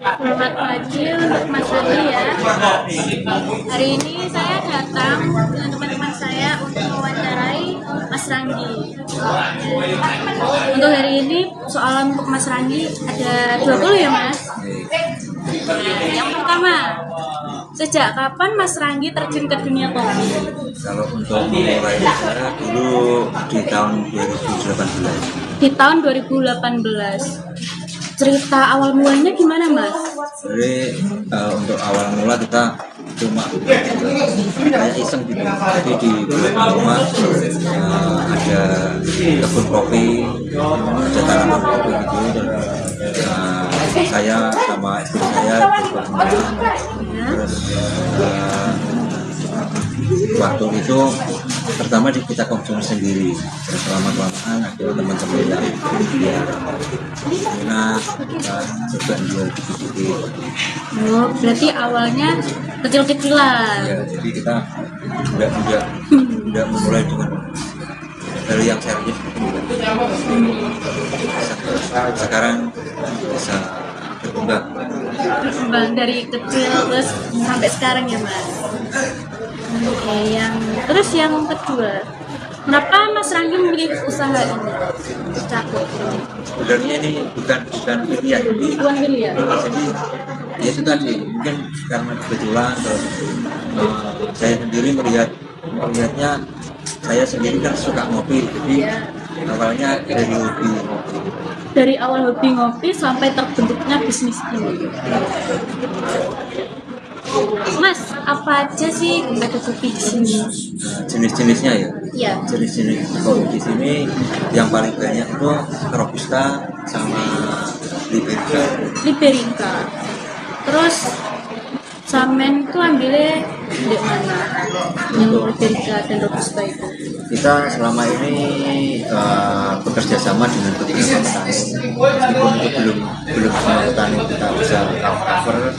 Selamat pagi untuk Mas Rudi ya. Hari ini saya datang dengan teman-teman saya untuk mewawancarai Mas Ranggi. Untuk hari ini soalan untuk Mas Ranggi ada 20 ya Mas. Yang pertama, sejak kapan Mas Ranggi terjun ke dunia kopi? Kalau untuk memulai saya dulu di tahun 2018. Di tahun 2018. Cerita awal mulanya gimana Mas? Jadi untuk awal mula kita cuma kayak iseng gitu. Jadi di belakang rumah ada kebun kopi, ada tanaman kopi gitu. Dan saya sama istri saya berbagi. Terus waktu itu pertama kita konsumsi sendiri, terus lama-lamaan ada teman-teman yang minat, kita coba jual dikit-dikit. Oh, berarti awalnya kecil-kecilan. Ya, jadi kita tidak memulai dengan dari yang serius. Sekarang bisa berkembang Dari kecil terus sampai sekarang ya Mas. Oke, yang kedua, kenapa Mas Ranggi memilih usaha ini? Cakep. Sebenarnya ini bukan pilihan, Bukan pilihan. jadi ya itu tadi mungkin karena kebetulan terus saya sendiri melihatnya saya sendiri kan suka ngopi, jadi awalnya dari hobi ngopi. Dari awal hobi ngopi sampai terbentuknya bisnis ini. Mas, apa aja sih ada kopi di sini? Jenis-jenisnya ya. Iya. Jenis-jenis kopi di sini yang paling banyak itu Robusta sama Liberica. Liberica. Terus Samen tuh ambilnya di mana? Yang Liberica dan Robusta itu. Kita selama ini bekerja sama dengan petani, meskipun itu belum semua petani kita bisa cover.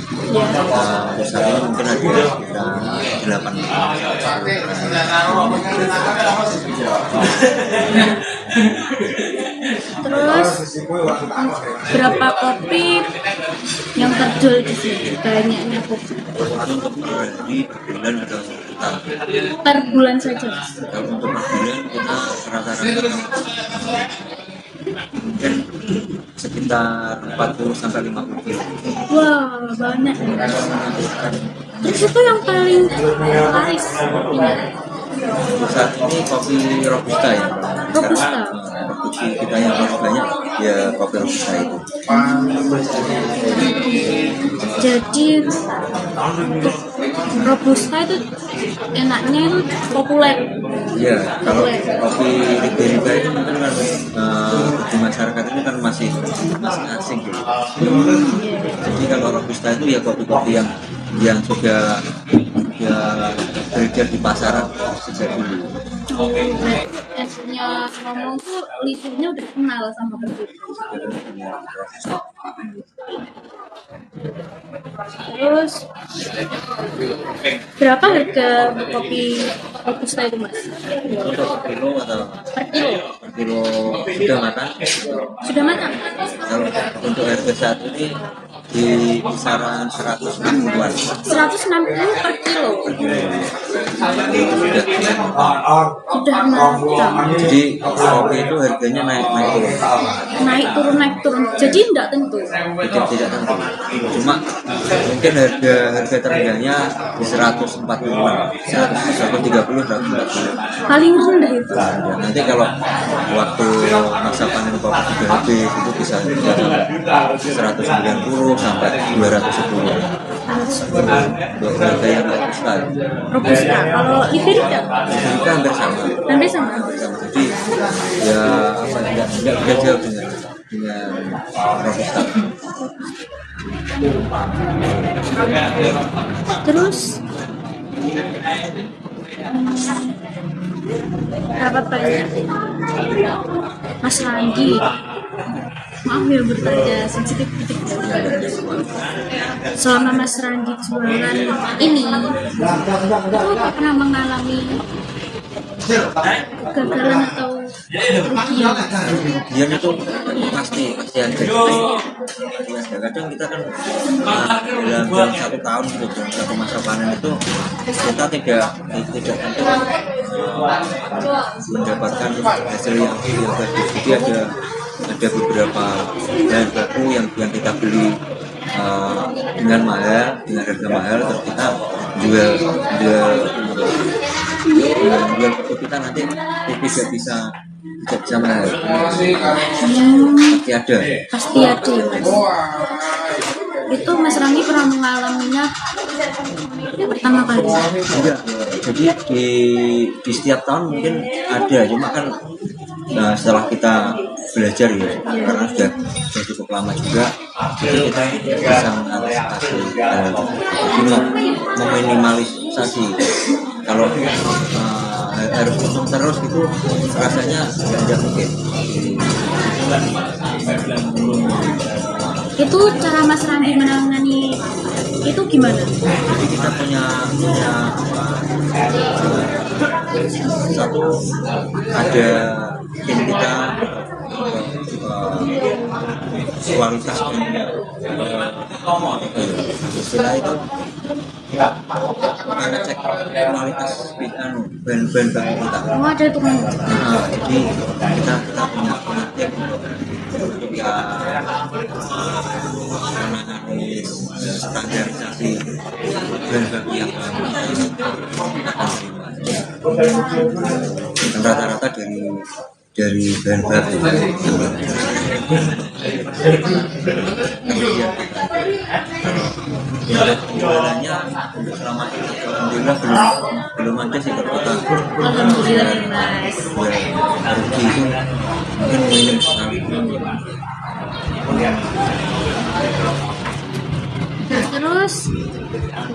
Usaha ini mungkin ada sekitar 8. Terus berapa kopi yang terjual di sini? Banyaknya kopi. Untuk per bulan ada sekitar. Per bulan saja. Kalau untuk per bulan kita rata-rata mungkin sekitar 40 sampai 50 kilo. Wah, banyak ya. Terus itu yang paling laris kopinya? Saat ini kopi Robusta ya. Robusta. Produksi kita yang paling banyak ya kopi Robusta itu. Jadi untuk Robusta itu enaknya itu populer. Ya, kalau kopi Liberica itu mungkin kan di masyarakat ini kan masih asing gitu. Jadi kalau Robusta itu ya kopi-kopi yang sudah beredar di pasaran sejak dulu. Esnya ngomong tuh liturnya udah kenal sama kopi. Terus berapa harga kopi Robusta itu Mas? Untuk per kilo atau Per kilo? per kilo sudah matang? Sudah matang? Kalau untuk harga saat ini di kisaran 160-an 160 per kilo. Sudah matang. Jadi kopi itu harganya naik turun. Naik turun. Jadi tidak tentu. Tidak tentu. Cuma mungkin harga terendahnya di 140-an, 130, 140. Paling rendah itu. Ya, nanti kalau waktu masa panen kopi sudah habis itu bisa sampai 190 sampai 210. Untuk harga yang Robusta. Robusta. Kalau Liberica? Kita hampir sama. Hampir sama. Jadi ya apa tidak beda jauh dengan Robusta. Terus berapa banyak Mas Ranggi? Maaf ya bertanya sensitif dikit. Selama Mas Ranggi jualan ini, itu pernah mengalami kegagalan atau kerugian? Kerugian itu pasti ada. kadang kita kan dalam 1 tahun gitu, dalam 1 masa panen itu kita tidak tentu mendapatkan hasil yang bagus. Jadi ada beberapa bahan baku yang kita beli dengan harga mahal, terus kita jual itu kita nanti tidak bisa mahal. Pasti ada ya, Mas. Itu Mas Ranggi pernah mengalaminya pertama kali? Enggak, jadi di setiap tahun mungkin ada, cuma kan setelah kita belajar ya, karena sudah cukup lama juga, jadi kita bisa mengantisipasi, jadi meminimalisasi. Kalau harus untung terus gitu rasanya tidak mungkin. Itu cara Mas Ranggi menangani itu gimana? Jadi kita punya satu, ada tim kita kualitas istilah itu ngecek kualitas bahan-bahan baku kita. Oh, ada itu kan? Jadi kita punya tim untuk menangani standarisasi bahan baku yang dan rata-rata dari bahan baku. Jualannya selama ini alhamdulillah belum ada sih kalau kita. Alhamdulillah Mas. Rugi itu mungkin minim sekali. Terus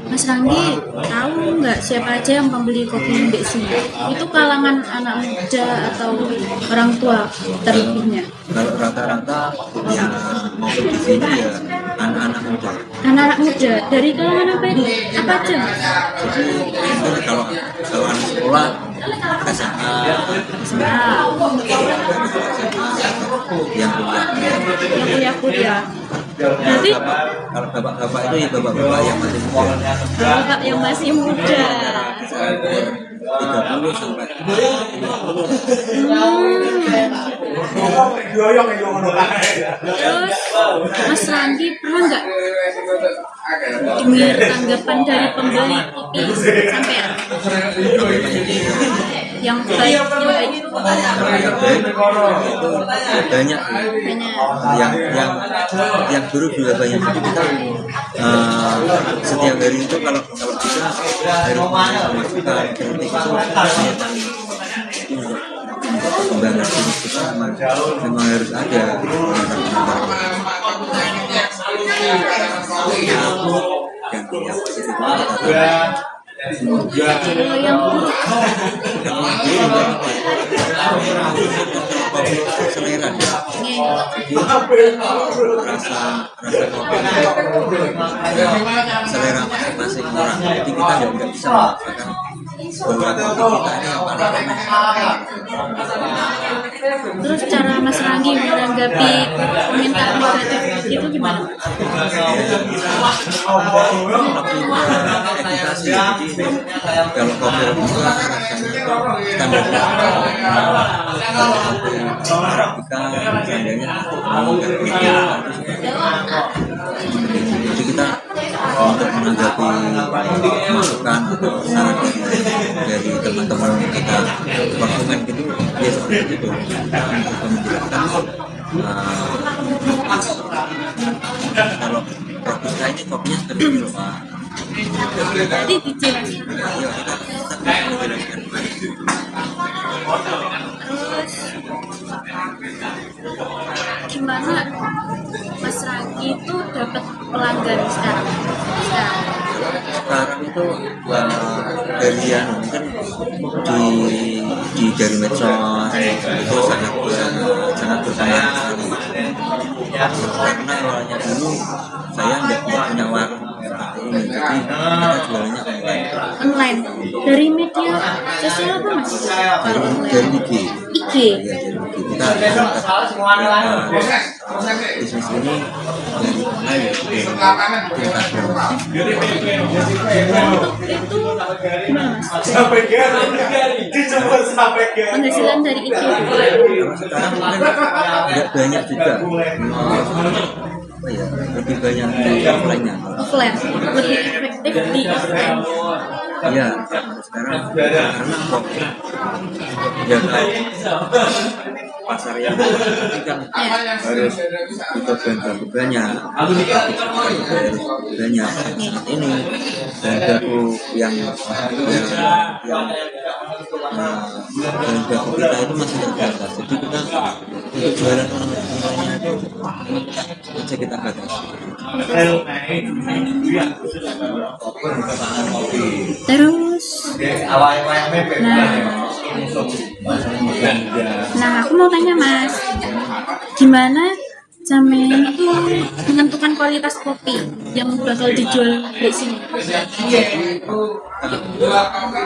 Mas Ranggi tahu nggak siapa aja yang pembeli kopi Mbak sini? Itu kalangan anak muda atau orang tua terlebihnya? Kalau rata-rata yang mau di sini ya anak-anak muda. Anak-anak muda dari kalangan apa ini? Apa aja? Jadi kalau anak sekolah SMA, yang kuliah. Berarti kalau bapak-bapak itu ya bapak-bapak yang masih muda. Bapak yang masih muda. 30 sampai 50. Terus Mas Ranggi pernah nggak dengar tanggapan dari pembeli kopi sampean yang baik? Itu banyak yang buruk juga banyak. Jadi kita setiap hari itu kalau bisa harus masukan kritik itu untuk pengembangan bisnis kita memang harus ada dan yang positif Yang buruk selera selera masing-masing orang. Jadi kita tidak bisa mengatakan bahwa kopi kita ini yang paling enak. Terus cara Mas Ranggi menanggapi komentar negatif itu gimana? Edukasi. Jadi kalau kopi juga standar arabica standarnya jadi kita untuk menanggapi masukan atau saran dari teman-teman kita konsumen gitu ya seperti itu untuk menjelaskan kalau produk saya ini kopinya seperti itu Pak. Tadi dijelaskan. Terus gimana Mas Ranggi itu dapat pelanggan sekarang? Sekarang itu dari yang mungkin dari medsos itu sangat berkembang sekali. Karena awalnya dulu saya tidak punya warung seperti ini, jadi kita jualannya online. Dari media sosial apa Mas? Dari IG. IG. Iya, dari IG. Kita bisnis di sini dari Instagram. Itu gimana mas? Penghasilan dari itu Kalau sekarang mungkin nggak banyak juga, apa ya, lebih banyak di offline-nya. offline lebih efektif di offline. Iya, sekarang karena kok ya pasar yang ini kan harus butuh bahan baku banyak, banyak saat ini bahan baku yang bahan baku kita itu masih terbatas, jadi kita untuk jualan online itu bisa kita batasi. Terus nah aku mau tanya mas, gimana Jamin itu menentukan kualitas kopi yang bakal dijual di sini?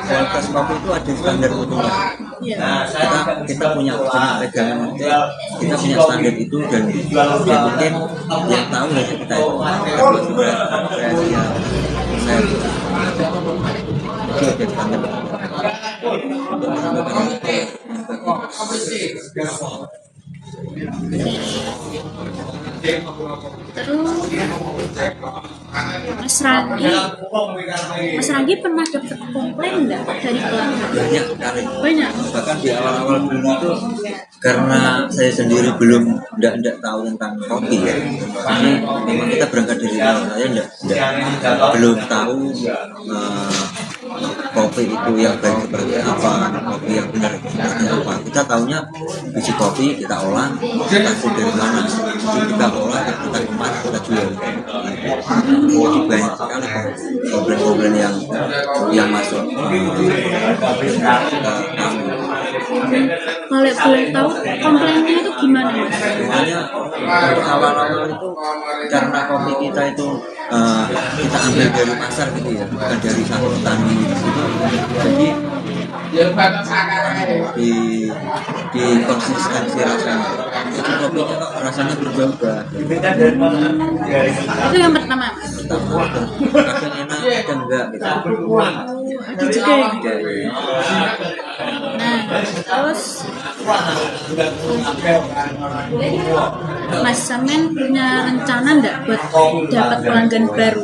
Kualitas kopi itu ada standar mutunya. Kita punya pegangan, kita punya standar itu, dan mungkin yang tahu hanya kita itu. Itu ada standar. Terus Mas Ranggi pernah dapat komplain nggak dari pelanggan? Banyak sekali. Banyak. Bahkan di awal-awal dulu itu karena saya sendiri belum tidak tahu tentang kopi ya. Jadi memang kita berangkat dari awal, saya belum tahu kopi itu yang baik seperti apa, kopi yang benar seperti apa. Kita tahunya biji kopi kita olah, kita hasil dari mana, kita olah, kita kemas, kita jual. Jadi banyak sekali komplain-komplain yang masuk. Kalau boleh tahu komplainnya itu gimana mas? Makanya awal-awal itu karena kopi kita itu kita ambil dari pasar gitu ya, bukan dari satu petani gitu. Jadi di konsistensi rasanya, jadi kopinya kok rasanya berubah-ubah. Itu yang pertama. Kadang enak, kadang enggak gitu. Ada juga yang gitu. Nah, terus Mas Samen punya rencana enggak buat dapat pelanggan baru?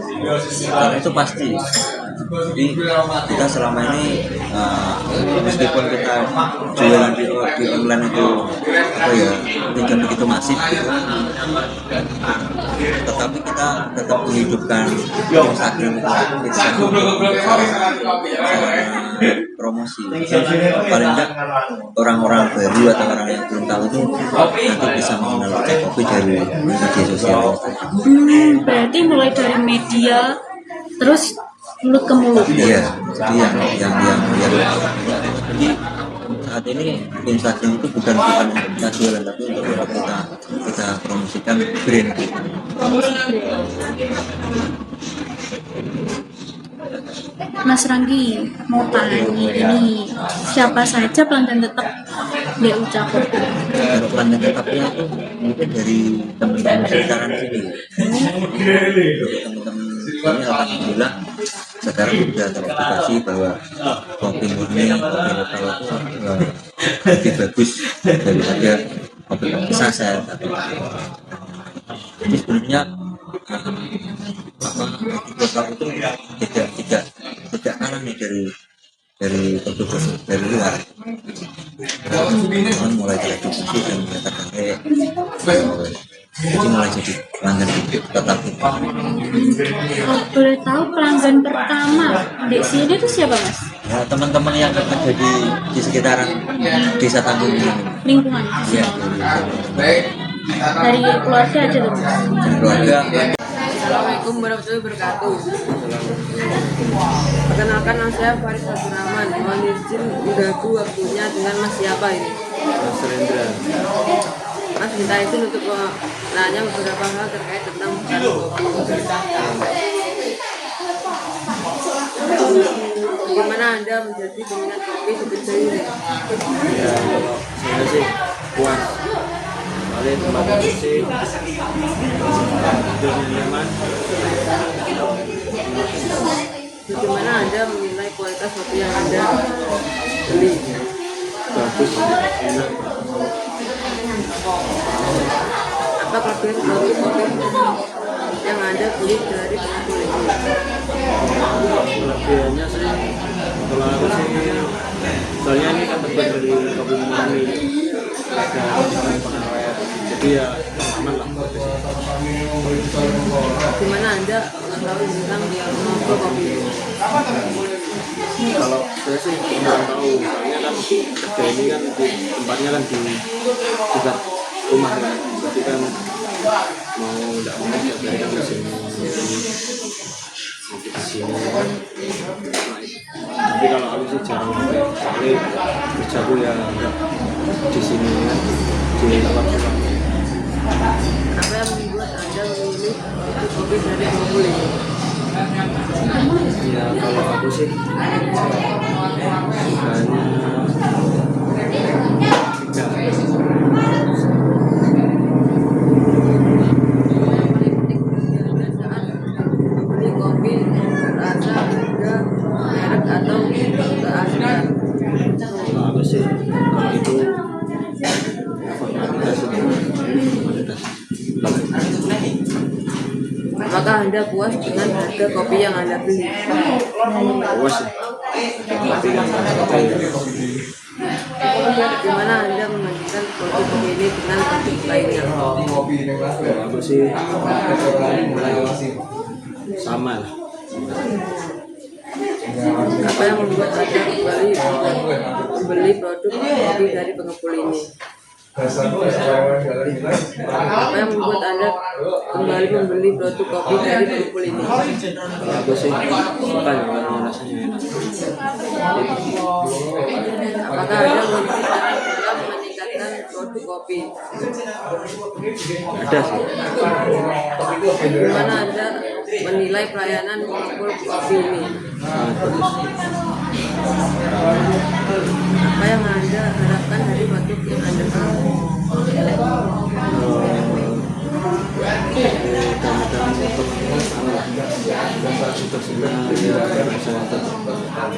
Karena itu pasti. Jadi kita selama ini meskipun kita jualan di online itu apa ya tidak begitu masif gitu, tetapi kita tetap menghidupkan Instagram kita promosi. Paling enggak orang-orang baru atau orang yang belum tahu itu nanti bisa mengenal kopi dari media sosial. Berarti mulai dari media terus mulut ke mulut. Iya, jadi yang jadi saat ini Instagram itu bukan kita jualan, tapi untuk kita promosikan brand. Mas Ranggi mau tanya ini, siapa saja pelanggan tetap di Uca Kopi? Kalau pelanggan tetapnya itu mungkin dari teman-teman sekitaran sini. Teman-teman ini alhamdulillah sekarang sudah teredukasi bahwa kopi murni, kopi lokal itu lebih bagus daripada kopi saset. Jadi sebenarnya kopi lokal itu tidak kalah nih dari produk dari luar. Orang mulai distribusi dan mulai tertarik, jadi mulai jadi pelanggan tetap. Kalau boleh tahu pelanggan pertama di sini itu siapa mas? Ya, teman-teman yang ada di sekitaran desa Tanggung ini. Lingkungan. Ya, Dari keluarga aja tuh mas. dari keluarga. Assalamualaikum warahmatullahi wabarakatuh. Perkenalkan nama saya Faris Abdurrahman. Mohon izin mengganggu waktunya dengan Mas siapa ini? Mas Rendra. Mas minta izin untuk menanya beberapa hal terkait tentang kopi. Bagaimana Anda menjadi peminat kopi sebesar ini? Ya, kalau saya sih puas soalnya tempat bersih, tidurnya nyaman. Bagaimana Anda menilai kualitas kopi yang Anda beli? Bagus, enak. Apa kelebihan produk kopi yang Anda beli dari pengepul ini? Kelebihannya sih, kalau aku sih, soalnya ini kan terbuat dari kopi murni dan pengawet, jadi ya aman lah. Bagaimana Anda mengetahui tentang pengepul kopi ini? Kalau saya sih kurang tahu, soalnya kan kerja ini kan di tempatnya kan di dekat rumah kan, berarti kan mau tidak mau saya kan di sini, di sini. Tapi kalau aku sih jarang ngopi, soalnya kerjaku ya enggak di sini kan, di tempat pulang. Apa yang membuat Anda memilih kopi dari pengepul ini? Ya kalau aku sih sukanya Beli kopi rasa, harga, merek atau keaslian. kalau aku sih itu kualitas kualitas. Apakah Anda puas dengan harga kopi yang Anda beli? Puas sih. Tapi kan Bagaimana Anda membandingkan produk kopi ini dengan produk lainnya? kalau aku sih sama lah. Apa yang membuat Anda kembali membeli produk kopi dari pengepul ini? Apa yang membuat Anda kembali membeli produk kopi dari pengepul ini? Kalau aku sih suka ya karena rasanya enak. Apakah Anda memiliki cara dalam meningkatkan produk kopi? Ada sih. Bagaimana Anda menilai pelayanan pengepul kopi ini? Bagus. Apa yang Anda harapkan dari produk yang Anda beli?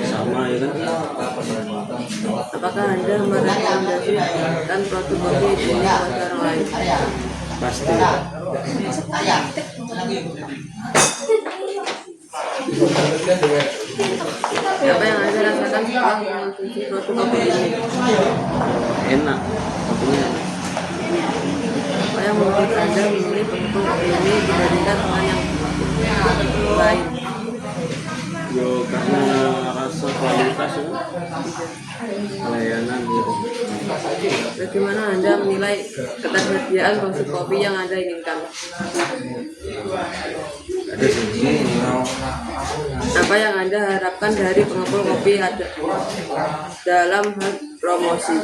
Sama ya kan. Apakah Anda merekomendasikan produk kopi ini buat orang lain? Pasti. Apa yang Anda rasakan setelah mengonsumsi produk kopi ini? Enak kopinya enak. Apa yang membuat Anda memilih pengepul kopi ini dibandingkan dengan yang lain? Yo karena rasa kualitas ya, pelayanan gitu. Bagaimana Anda menilai ketersediaan produk kopi yang Anda inginkan? Ada sih. Apa yang Anda harapkan dari pengepul kopi ada dalam hal promosi?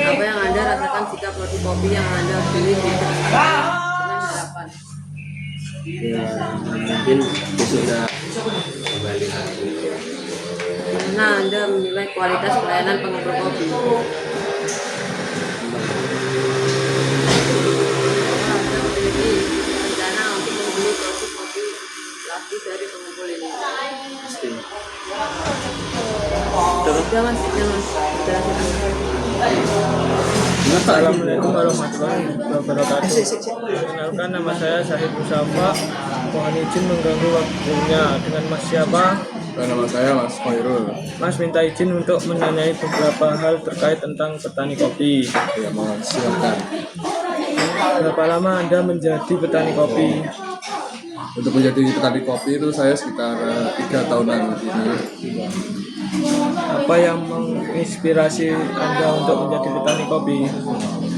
Apa yang Anda rasakan jika produk kopi yang Anda beli tidak sesuai dengan harapan? Ya mungkin besok udah kembali lagi. Bagaimana Anda menilai kualitas pelayanan pengepul kopi? Apakah Anda memiliki rencana untuk membeli produk kopi lagi dari pengepul ini? Pasti. Sudah mas, sudah Assalamualaikum warahmatullahi wabarakatuh. Perkenalkan, nama saya Syahid Musafa. Mohon izin mengganggu waktunya. Dengan Mas siapa? Nama saya Mas Khairul. Mas minta izin untuk menanyai beberapa hal terkait tentang petani kopi. Ya, mohon silakan. Berapa lama Anda menjadi petani kopi? Untuk menjadi petani kopi itu saya sekitar 3 tahunan ini. Apa yang menginspirasi Anda untuk menjadi petani kopi?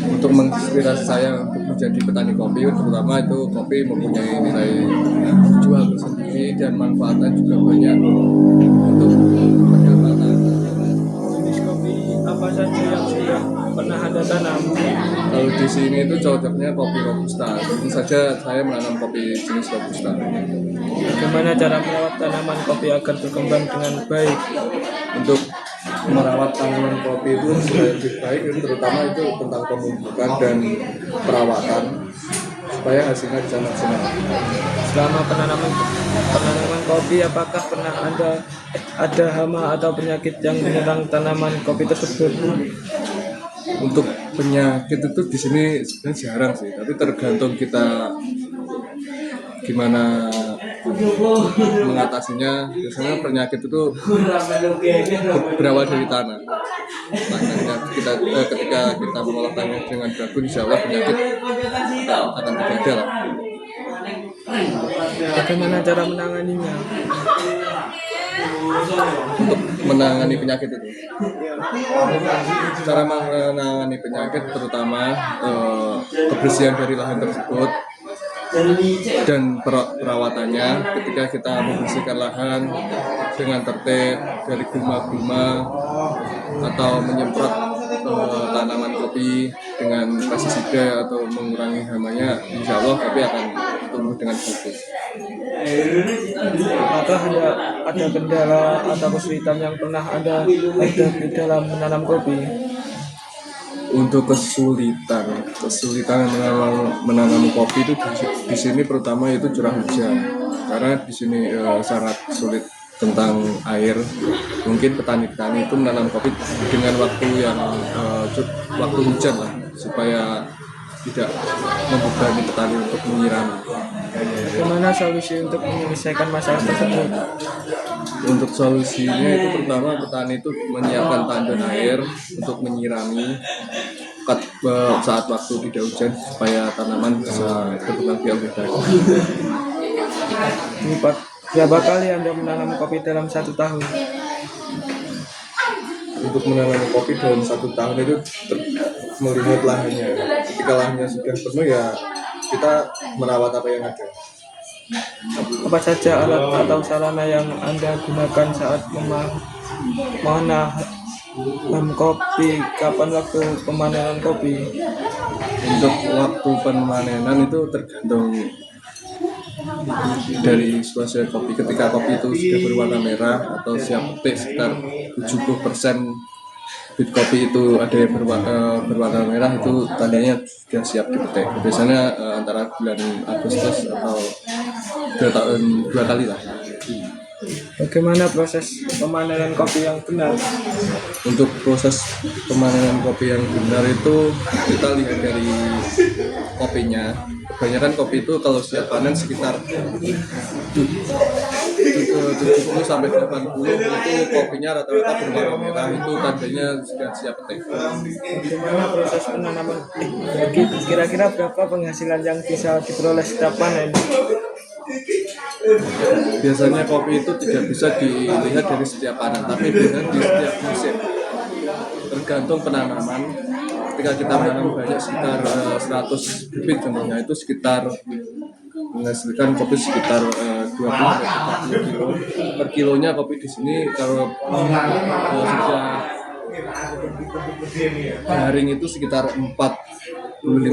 Untuk menginspirasi saya untuk menjadi petani kopi, terutama itu kopi mempunyai nilai jual tersendiri dan manfaatnya juga banyak untuk pendapatan. Jenis kopi apa saja yang sudah pernah Anda tanam? Kalau di sini itu cocoknya kopi robusta. Tentu saja saya menanam kopi jenis robusta. Bagaimana cara merawat tanaman kopi agar berkembang dengan baik? Untuk merawat tanaman kopi itu supaya lebih baik, itu terutama itu tentang pemupukan dan perawatan supaya hasilnya bisa maksimal. Selama penanaman kopi, apakah pernah ada hama atau penyakit yang menyerang tanaman kopi tersebut? Untuk penyakit itu di sini sebenarnya jarang sih, tapi tergantung kita gimana mengatasinya. Biasanya penyakit itu berawal dari tanah. Makanya ketika kita mengolah tanah dengan bagus, insya Allah penyakit akan tidak ada lah. Bagaimana cara menanganinya? Untuk menangani penyakit itu, cara menangani penyakit terutama kebersihan dari lahan tersebut dan perawatannya. Ketika kita membersihkan lahan dengan tertib dari gulma-gulma atau menyemprot tanaman kopi dengan pestisida atau mengurangi hamanya, insya Allah kopi akan tumbuh dengan bagus. Apakah ada kendala atau kesulitan yang pernah ada di dalam menanam kopi? Untuk kesulitan menanam kopi itu di sini pertama itu curah hujan, karena di sini sangat sulit tentang air. Mungkin petani-petani itu menanam kopi dengan waktu yang waktu hujan lah, supaya tidak membebani petani untuk menyirami. Bagaimana solusi untuk menyelesaikan masalah tersebut? Untuk solusinya itu pertama petani itu menyiapkan tandon air untuk menyirami saat waktu tidak hujan supaya tanaman bisa berkembang biak lebih baik. Berapa kali Anda menanam kopi dalam 1 tahun? Untuk menanam kopi dalam 1 tahun itu melihat lahannya. Ketika lahannya sudah penuh, ya kita merawat apa yang ada. Apa saja alat atau sarana yang Anda gunakan saat menanam kopi? Kapan waktu pemanenan kopi? Untuk waktu pemanenan itu tergantung dari suasana kopi. Ketika kopi itu sudah berwarna merah atau siap petik, sekitar 70% bibit kopi itu ada yang berwarna merah, itu tandanya sudah siap dipetik. Biasanya antara bulan Agustus atau 2 kali lah. Bagaimana proses pemanenan kopi yang benar? Untuk proses pemanenan kopi yang benar itu kita lihat dari kopinya. Kebanyakan kopi itu kalau siap panen sekitar 70 sampai 80 itu kopinya rata-rata berwarna merah, itu tandanya sudah siap petik. Bagaimana proses penanaman? Kira-kira berapa penghasilan yang bisa diperoleh setiap panen? Biasanya kopi itu tidak bisa dilihat dari setiap panen, tapi bisa di setiap musim. Tergantung penanaman. Ketika kita menanam banyak sekitar 100 bibit contohnya, itu sekitar menghasilkan kopi sekitar 20-30 kilo. Per kilonya kopi di sini kalau sudah garing itu sekitar 45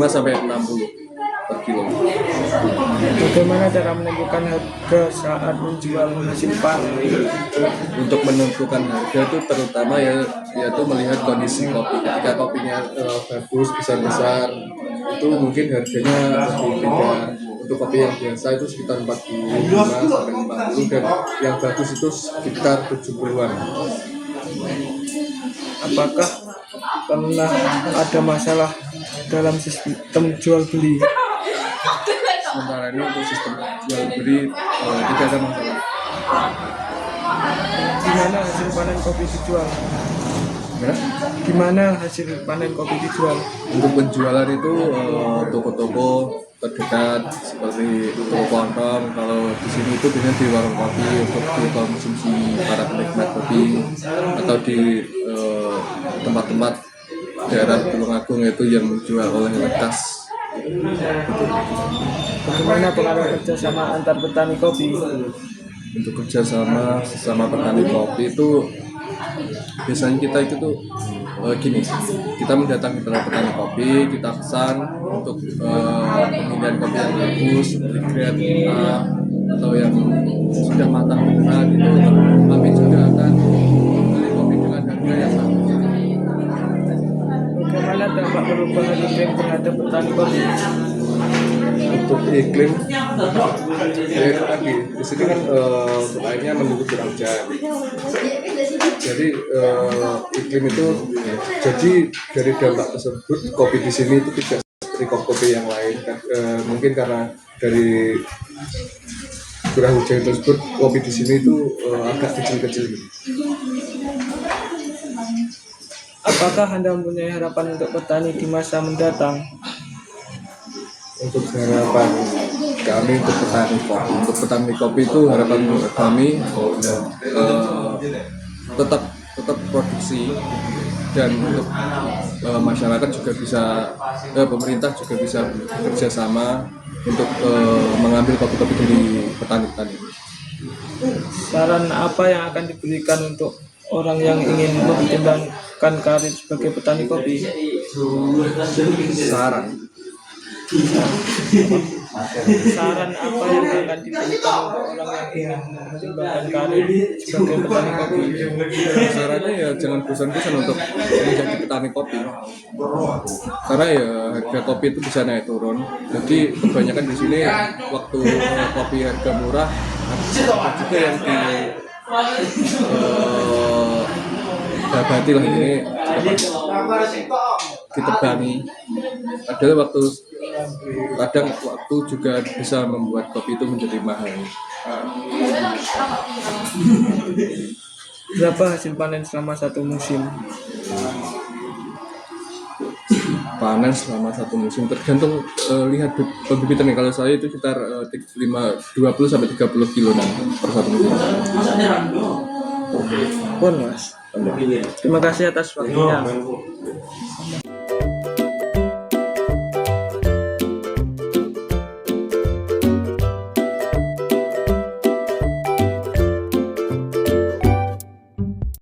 sampai 60 per kilo. Bagaimana cara menentukan harga saat menjual hasil panen? Untuk menentukan harga itu terutama yaitu melihat kondisi kopi. Ketika kopinya bagus, besar-besar, itu mungkin harganya lebih beda. Untuk kopi yang biasa itu sekitar 45 sampai 50, dan yang bagus itu sekitar 70-an. Apakah pernah ada masalah dalam sistem jual beli? Sementara ini untuk sistem jual beli tidak ada masalah. Gimana hasil panen kopi dijual? Gimana hasil panen kopi dijual? Untuk penjualan itu toko-toko terdekat seperti toko kelontong. Kalau di sini itu biasanya di warung kopi untuk dikonsumsi para penikmat kopi, atau di tempat-tempat daerah Tulungagung itu yang menjual oleh-oleh khas. Bagaimana pengaruh kerjasama antar petani kopi? Untuk kerjasama sesama petani kopi itu biasanya kita itu tuh gini, kita mendatangi petani kopi, kita pesan untuk pemilihan kopi yang bagus seperti grade A atau yang sudah matang beneran, itu kami juga akan membeli kopi dengan harga harganya sama. Bagaimana dampak perubahan iklim terhadap petani kopi? Untuk iklim ya itu tadi di sini kan untuk airnya menunggu curah hujan, jadi iklim itu jadi dari dampak tersebut kopi di sini itu tidak seperti kopi yang lain kan, mungkin karena dari curah hujan tersebut kopi di sini itu agak kecil-kecil gitu. Apakah Anda mempunyai harapan untuk petani di masa mendatang? Untuk harapan kami untuk petani kopi itu harapan kami tetap produksi, dan untuk masyarakat juga bisa pemerintah juga bisa bekerja sama untuk mengambil kopi-kopi dari petani-petani. Saran apa yang akan diberikan untuk orang yang ingin mempertimbangkan karir sebagai petani kopi? Saran apa yang akan diberikan untuk orang yang ingin mempertimbangkan karir sebagai petani kopi? Sarannya ya jangan bosan-bosan untuk menjadi petani kopi, karena ya harga kopi itu bisa naik turun. Jadi kebanyakan di sini waktu kopi harga murah ada juga yang dabati lah ini ditebangi. Adalah kadang waktu juga bisa membuat kopi itu menjadi mahal. Berapa hasil panen selama satu musim? Panen selama satu musim tergantung lihat pembibitan. Kalau saya itu sekitar 20 sampai 30 kilo per satu musim. Pun Mas. Terima kasih atas waktunya.